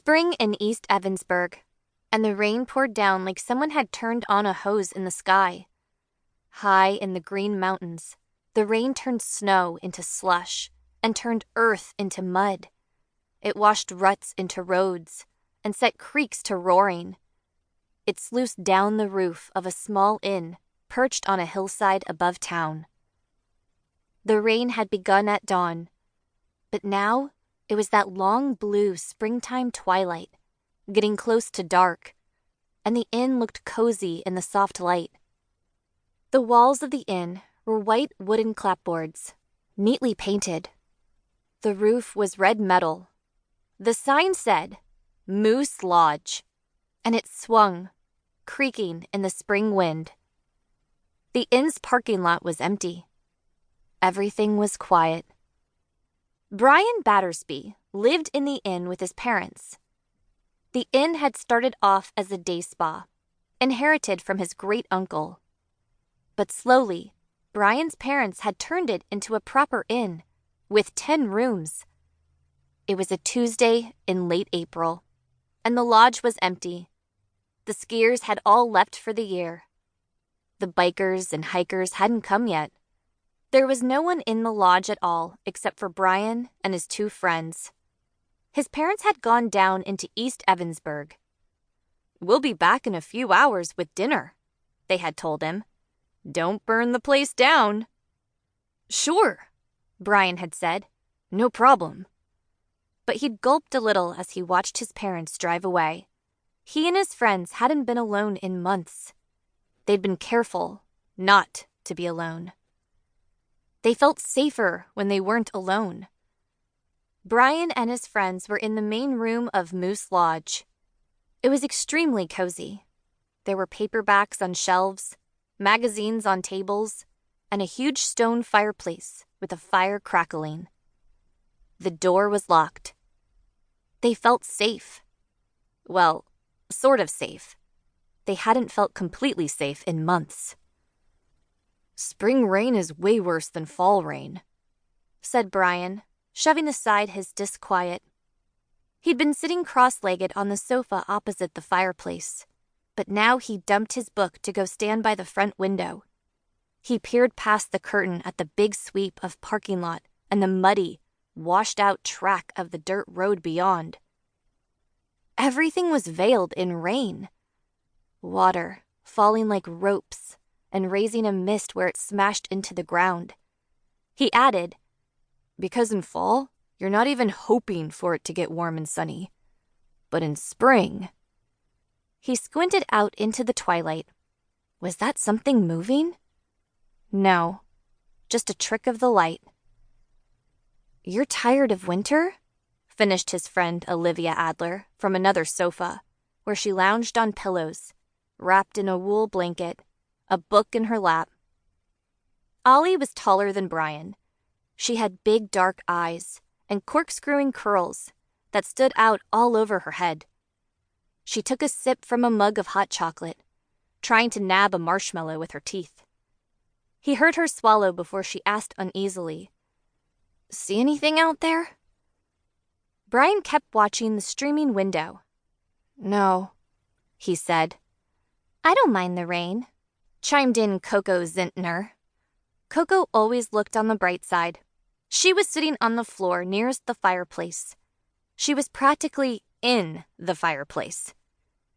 spring in East Evansburg, and the rain poured down like someone had turned on a hose in the sky. High in the green mountains, the rain turned snow into slush and turned earth into mud. It washed ruts into roads and set creeks to roaring. It sluiced down the roof of a small inn perched on a hillside above town. The rain had begun at dawn, but now it was that long blue springtime twilight, getting close to dark, and the inn looked cozy in the soft light. The walls of the inn were white wooden clapboards, neatly painted. The roof was red metal. The sign said, Moose Lodge, and it swung, creaking in the spring wind. The inn's parking lot was empty. Everything was quiet. Brian Battersby lived in the inn with his parents. The inn had started off as a day spa, inherited from his great-uncle. But slowly, Brian's parents had turned it into a proper inn, with 10 rooms. It was a Tuesday in late April, and the lodge was empty. The skiers had all left for the year. The bikers and hikers hadn't come yet. There was no one in the lodge at all except for Brian and his 2 friends. His parents had gone down into East Evansburg. "We'll be back in a few hours with dinner," they had told him. "Don't burn the place down." "Sure," Brian had said. "No problem." But he'd gulped a little as he watched his parents drive away. He and his friends hadn't been alone in months. They'd been careful not to be alone. They felt safer when they weren't alone. Brian and his friends were in the main room of Moose Lodge. It was extremely cozy. There were paperbacks on shelves, magazines on tables, and a huge stone fireplace with a fire crackling. The door was locked. They felt safe. Well, sort of safe. They hadn't felt completely safe in months. "Spring rain is way worse than fall rain," said Brian, shoving aside his disquiet. He'd been sitting cross-legged on the sofa opposite the fireplace, but now he dumped his book to go stand by the front window. He peered past the curtain at the big sweep of parking lot and the muddy, washed-out track of the dirt road beyond. Everything was veiled in rain. Water falling like ropes and raising a mist where it smashed into the ground. He added, "Because in fall, you're not even hoping for it to get warm and sunny. But in spring..." He squinted out into the twilight. Was that something moving? No, just a trick of the light. "You're tired of winter?" finished his friend Olivia Adler from another sofa, where she lounged on pillows, wrapped in a wool blanket, a book in her lap. Ollie was taller than Brian. She had big dark eyes and corkscrewing curls that stood out all over her head. She took a sip from a mug of hot chocolate, trying to nab a marshmallow with her teeth. He heard her swallow before she asked uneasily, "See anything out there?" Brian kept watching the streaming window. "No," he said. "I don't mind the rain," chimed in Coco Zintner. Coco always looked on the bright side. She was sitting on the floor nearest the fireplace. She was practically in the fireplace.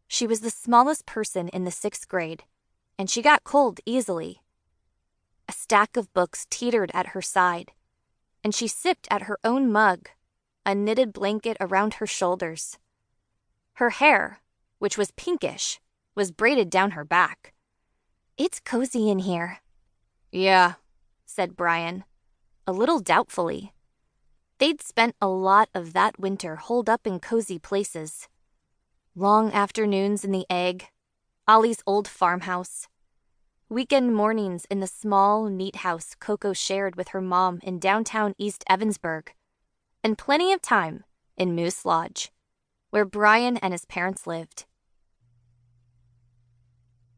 She was the smallest person in the 6th grade, and she got cold easily. A stack of books teetered at her side, and she sipped at her own mug, a knitted blanket around her shoulders. Her hair, which was pinkish, was braided down her back. "It's cozy in here." "Yeah," said Brian, a little doubtfully. They'd spent a lot of that winter holed up in cozy places. Long afternoons in the Egg, Ollie's old farmhouse. Weekend mornings in the small, neat house Coco shared with her mom in downtown East Evansburg. And plenty of time in Moose Lodge, where Brian and his parents lived.